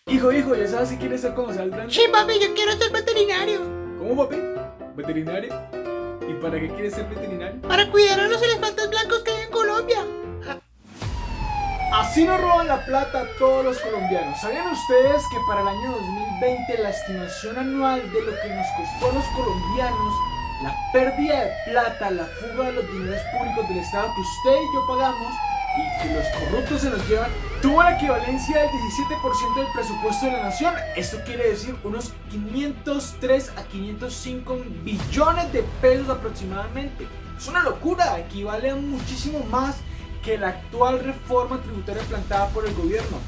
Hijo, ¿ya sabes si quieres ser como Saldrán? Sí, papi, yo quiero ser veterinario. ¿Cómo, papi? ¿Veterinario? ¿Y para qué quieres ser veterinario? Para cuidar a los elefantes blancos que hay en Colombia. Así nos roban la plata a todos los colombianos. ¿Sabían ustedes que para el año 2020 la estimación anual de lo que nos costó a los colombianos la pérdida de plata, la fuga de los dineros públicos del Estado que usted y yo pagamos y que los corruptos se nos llevan, tuvo la equivalencia del 17% del presupuesto de la nación? Esto quiere decir unos 503 a 505 billones de pesos aproximadamente. Es una locura, equivale a muchísimo más que la actual reforma tributaria planteada por el gobierno,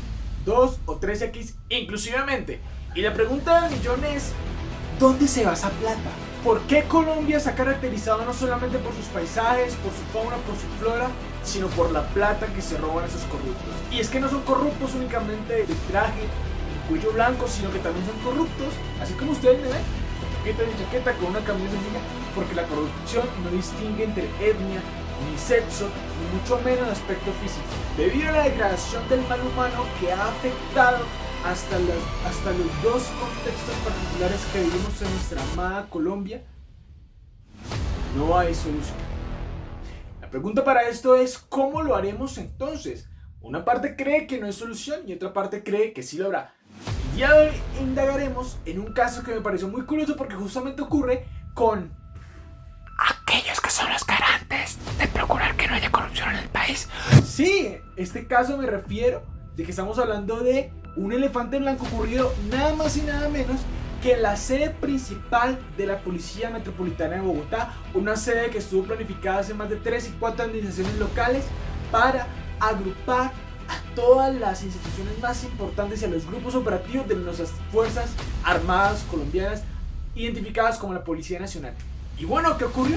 2 o 3x inclusivamente. Y la pregunta del millón es, ¿dónde se va esa plata? ¿Por qué Colombia se ha caracterizado no solamente por sus paisajes, por su fauna, por su flora, sino por la plata que se roban esos corruptos? Y es que no son corruptos únicamente de traje y cuello blanco, sino que también son corruptos, así como ustedes me ven, chaqueta con una camisa sencilla, porque la corrupción no distingue entre etnia, ni sexo, ni mucho menos aspecto físico. Debido a la degradación del mal humano que ha afectado hasta los dos contextos particulares que vivimos en nuestra amada Colombia, no hay solución. La pregunta para esto es, ¿cómo lo haremos entonces? Una parte cree que no hay solución y otra parte cree que sí lo habrá. El día de hoy indagaremos en un caso que me pareció muy curioso porque justamente ocurre con aquellos que son los garantes de procurar que no haya corrupción en el país. Sí, este caso me refiero de que estamos hablando de un elefante blanco ocurrido nada más y nada menos que en la sede principal de la Policía Metropolitana de Bogotá, una sede que estuvo planificada hace más de 3 y 4 administraciones locales para agrupar a todas las instituciones más importantes y a los grupos operativos de nuestras Fuerzas Armadas colombianas, identificadas como la Policía Nacional. Y bueno, ¿qué ocurrió?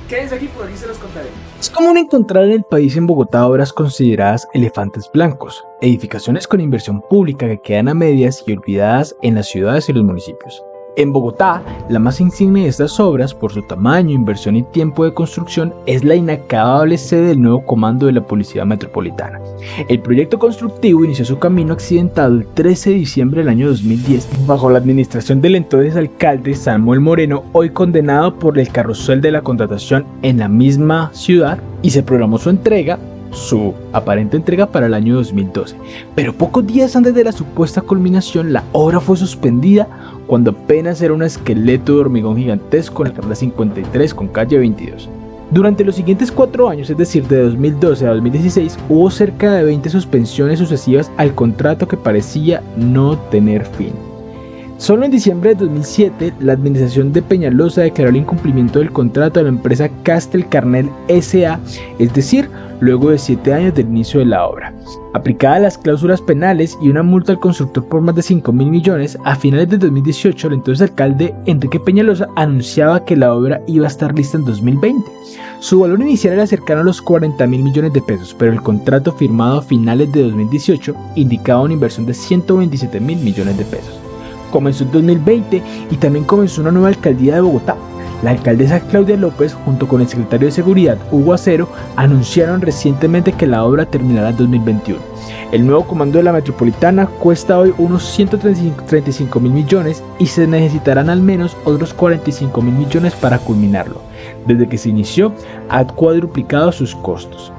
Quédense aquí, por aquí se los contaremos. Es común encontrar en el país en Bogotá obras consideradas elefantes blancos, edificaciones con inversión pública que quedan a medias y olvidadas en las ciudades y los municipios. En Bogotá, la más insigne de estas obras, por su tamaño, inversión y tiempo de construcción, es la inacabable sede del nuevo comando de la Policía Metropolitana. El proyecto constructivo inició su camino accidentado el 13 de diciembre del año 2010, bajo la administración del entonces alcalde Samuel Moreno, hoy condenado por el carrusel de la contratación en la misma ciudad, y se programó su aparente entrega para el año 2012. Pero pocos días antes de la supuesta culminación, la obra fue suspendida cuando apenas era un esqueleto de hormigón gigantesco en la carrera 53 con calle 22. Durante los siguientes 4 años, es decir, de 2012 a 2016, hubo cerca de 20 suspensiones sucesivas al contrato que parecía no tener fin. Solo en diciembre de 2007, la administración de Peñalosa declaró el incumplimiento del contrato de la empresa Castel Carnel S.A., es decir, luego de 7 años del inicio de la obra. Aplicadas las cláusulas penales y una multa al constructor por más de 5.000 millones, a finales de 2018, el entonces alcalde Enrique Peñalosa anunciaba que la obra iba a estar lista en 2020. Su valor inicial era cercano a los 40.000 millones de pesos, pero el contrato firmado a finales de 2018 indicaba una inversión de 127.000 millones de pesos. Comenzó en 2020 y también comenzó una nueva alcaldía de Bogotá. La alcaldesa Claudia López, junto con el secretario de Seguridad Hugo Acero, anunciaron recientemente que la obra terminará en 2021. El nuevo comando de la Metropolitana cuesta hoy unos 135.000 millones y se necesitarán al menos otros 45.000 millones para culminarlo. Desde que se inició, ha cuadruplicado sus costos.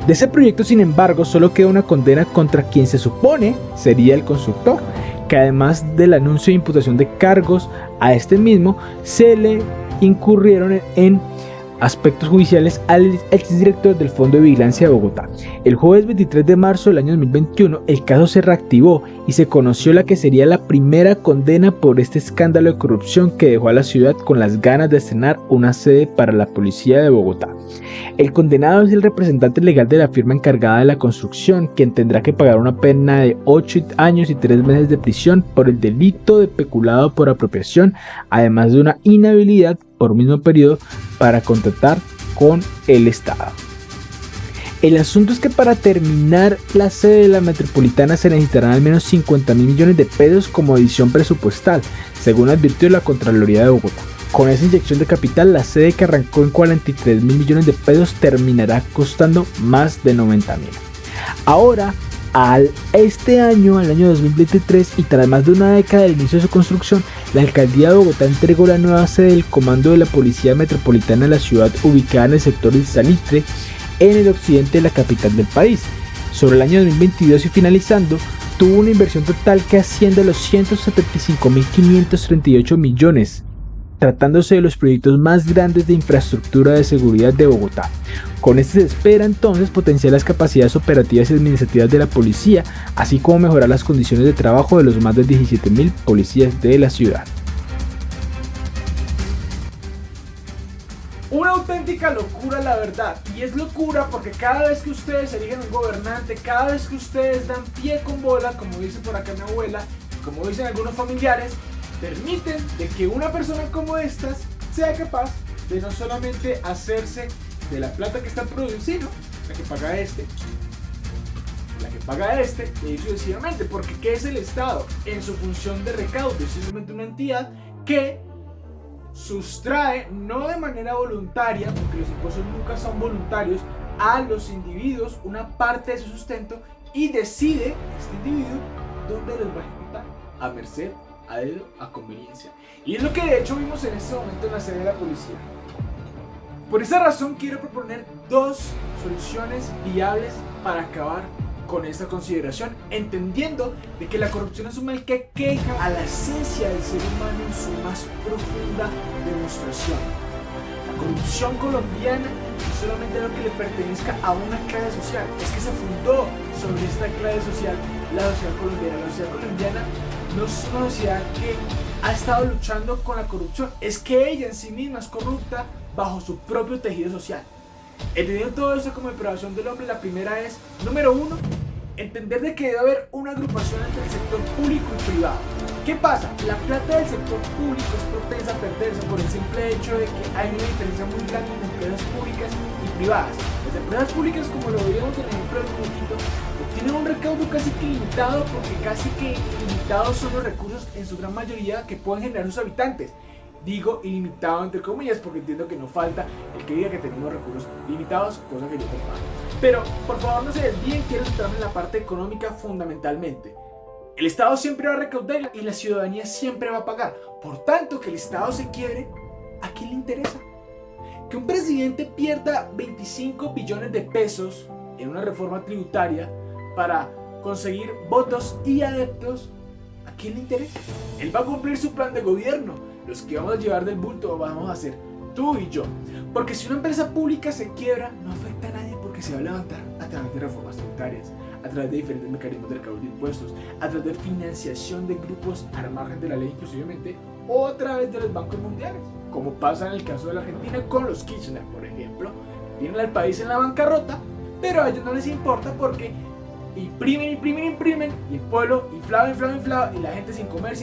De ese proyecto, sin embargo, solo queda una condena contra quien se supone sería el constructor, que además del anuncio de imputación de cargos a este mismo, se le incurrieron en aspectos judiciales al exdirector del Fondo de Vigilancia de Bogotá. El jueves 23 de marzo del año 2021, el caso se reactivó y se conoció la que sería la primera condena por este escándalo de corrupción que dejó a la ciudad con las ganas de estrenar una sede para la policía de Bogotá. El condenado es el representante legal de la firma encargada de la construcción, quien tendrá que pagar una pena de 8 años y 3 meses de prisión por el delito de peculado por apropiación, además de una inhabilidad por mismo periodo para contratar con el Estado. El asunto es que para terminar la sede de la Metropolitana se necesitarán al menos 50.000 millones de pesos como adición presupuestal, según advirtió la Contraloría de Bogotá. Con esa inyección de capital, la sede, que arrancó en 43.000 millones de pesos, terminará costando más de 90.000. Ahora, Este año, al año 2023, y tras más de una década del inicio de su construcción, la alcaldía de Bogotá entregó la nueva sede del Comando de la Policía Metropolitana de la ciudad, ubicada en el sector de Salitre, en el occidente de la capital del país. Sobre el año 2022 y finalizando, tuvo una inversión total que asciende a los 175.538 millones, tratándose de los proyectos más grandes de infraestructura de seguridad de Bogotá. Con este se espera entonces potenciar las capacidades operativas y administrativas de la policía, así como mejorar las condiciones de trabajo de los más de 17.000 policías de la ciudad. Una auténtica locura, la verdad, y es locura porque cada vez que ustedes eligen un gobernante, cada vez que ustedes dan pie con bola, como dice por acá mi abuela, como dicen algunos familiares, permiten de que una persona como estas sea capaz de no solamente hacerse de la plata que está produciendo, la que paga este, y sucesivamente, porque ¿qué es el Estado? En su función de recaudo es simplemente una entidad que sustrae, no de manera voluntaria, porque los impuestos nunca son voluntarios, a los individuos una parte de su sustento y decide este individuo dónde los va a ejecutar, a merced, a dedo, a conveniencia. Y es lo que de hecho vimos en este momento en la sede de la policía. Por esa razón quiero proponer dos soluciones viables para acabar con esta consideración, entendiendo de que la corrupción es un mal que aqueja a la esencia del ser humano en su más profunda demostración. La corrupción colombiana no solamente es lo que le pertenezca a una clase social, es que se fundó sobre esta clase social la sociedad colombiana. La sociedad colombiana no es una sociedad que ha estado luchando con la corrupción, es que ella en sí misma es corrupta bajo su propio tejido social. Entendiendo todo esto como depravación del hombre, la primera es, número uno, entender de que debe haber una agrupación entre el sector público y privado. ¿Qué pasa? La plata del sector público es propensa a perderse por el simple hecho de que hay una diferencia muy grande entre empresas públicas y privadas. Las empresas públicas, como lo veíamos en el ejemplo del muñequito, tienen un recaudo casi que ilimitado, porque casi que ilimitados son los recursos en su gran mayoría que pueden generar sus habitantes. Digo ilimitado entre comillas porque entiendo que no falta el que diga que tenemos recursos limitados, cosa que yo comparto. Pero por favor no se desvíen, quiero centrarme en la parte económica fundamentalmente. El Estado siempre va a recaudar y la ciudadanía siempre va a pagar. Por tanto, que el Estado se quiebre, ¿a quién le interesa? Que un presidente pierda 25 billones de pesos en una reforma tributaria para conseguir votos y adeptos, ¿a quién le interesa? Él va a cumplir su plan de gobierno. Los que vamos a llevar del bulto vamos a ser tú y yo. Porque si una empresa pública se quiebra, no afecta a nadie porque se va a levantar a través de reformas tributarias, a través de diferentes mecanismos de recaudo de impuestos, a través de financiación de grupos al margen de la ley inclusivamente, o a través de los bancos mundiales, como pasa en el caso de la Argentina con los Kirchner, por ejemplo. Tienen al país en la bancarrota, pero a ellos no les importa porque imprimen, y el pueblo inflado, y la gente sin comer,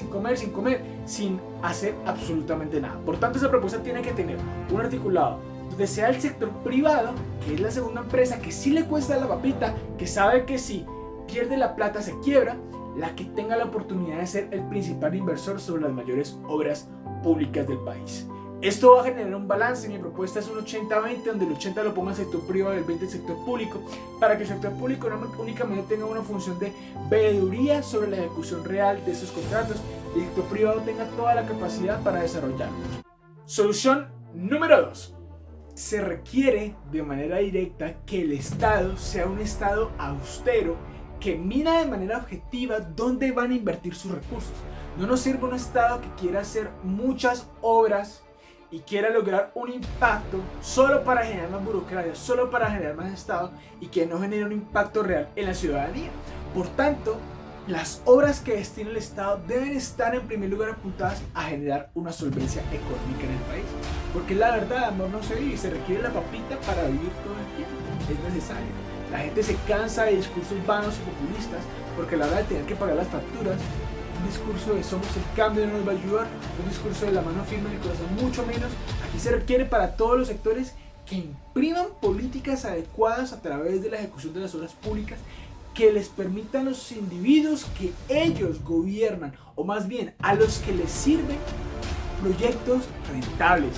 sin hacer absolutamente nada. Por tanto, esa propuesta tiene que tener un articulado donde sea el sector privado, que es la segunda empresa, que sí le cuesta la papita, que sabe que si pierde la plata se quiebra, la que tenga la oportunidad de ser el principal inversor sobre las mayores obras públicas del país. Esto va a generar un balance. Mi propuesta es un 80-20, donde el 80 lo ponga el sector privado y el 20 el sector público, para que el sector público no únicamente tenga una función de veeduría sobre la ejecución real de esos contratos y el sector privado tenga toda la capacidad para desarrollarlos. Solución número 2. Se requiere de manera directa que el Estado sea un Estado austero que mira de manera objetiva dónde van a invertir sus recursos. No nos sirve un Estado que quiera hacer muchas obras y quiera lograr un impacto solo para generar más burocracia, solo para generar más Estado y que no genere un impacto real en la ciudadanía. Por tanto, las obras que destina el Estado deben estar en primer lugar apuntadas a generar una solvencia económica en el país. Porque la verdad, amor, no se vive, se requiere la papita para vivir todo el tiempo, es necesario. La gente se cansa de discursos vanos y populistas porque a la hora de tener que pagar las facturas, un discurso de somos el cambio no nos va a ayudar, un discurso de la mano firme en el corazón mucho menos. Aquí se requiere para todos los sectores que impriman políticas adecuadas a través de la ejecución de las obras públicas que les permitan a los individuos que ellos gobiernan, o más bien a los que les sirven, proyectos rentables,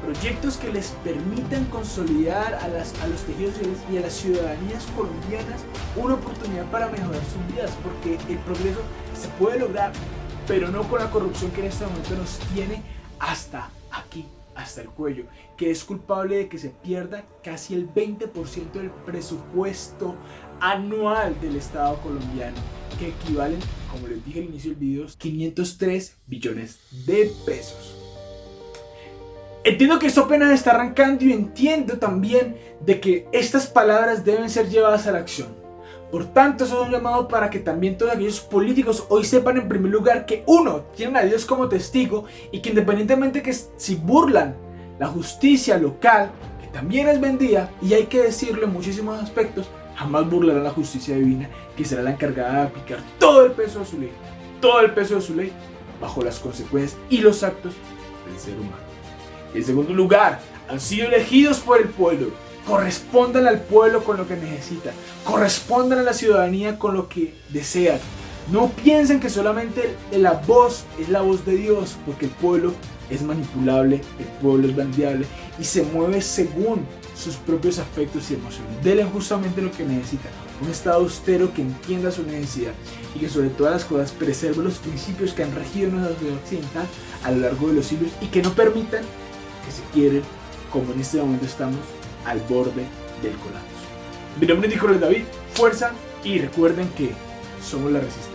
proyectos que les permitan consolidar a los tejidos y a las ciudadanías colombianas una oportunidad para mejorar sus vidas, porque el progreso se puede lograr, pero no con la corrupción que en este momento nos tiene hasta aquí, hasta el cuello, que es culpable de que se pierda casi el 20% del presupuesto anual del Estado colombiano, que equivalen, como les dije al inicio del video, 503 billones de pesos. Entiendo que esto apenas está arrancando y entiendo también de que estas palabras deben ser llevadas a la acción. Por tanto, eso es un llamado para que también todos aquellos políticos hoy sepan en primer lugar que uno, tienen a Dios como testigo y que independientemente que si burlan la justicia local, que también es vendida, y hay que decirlo en muchísimos aspectos, jamás burlarán la justicia divina, que será la encargada de aplicar todo el peso de su ley, bajo las consecuencias y los actos del ser humano. En segundo lugar, han sido elegidos por el pueblo. Correspondan al pueblo con lo que necesita. Correspondan a la ciudadanía con lo que desean. No piensen que solamente la voz es la voz de Dios, porque el pueblo es manipulable, el pueblo es bandeable y se mueve según sus propios afectos y emociones. Denle justamente lo que necesita. Un Estado austero que entienda su necesidad y que sobre todas las cosas preserve los principios que han regido nuestra sociedad occidental a lo largo de los siglos y que no permitan que se quieren, como en este momento estamos, al borde del colapso. Mi nombre es Nicolás David, fuerza, y recuerden que somos la resistencia.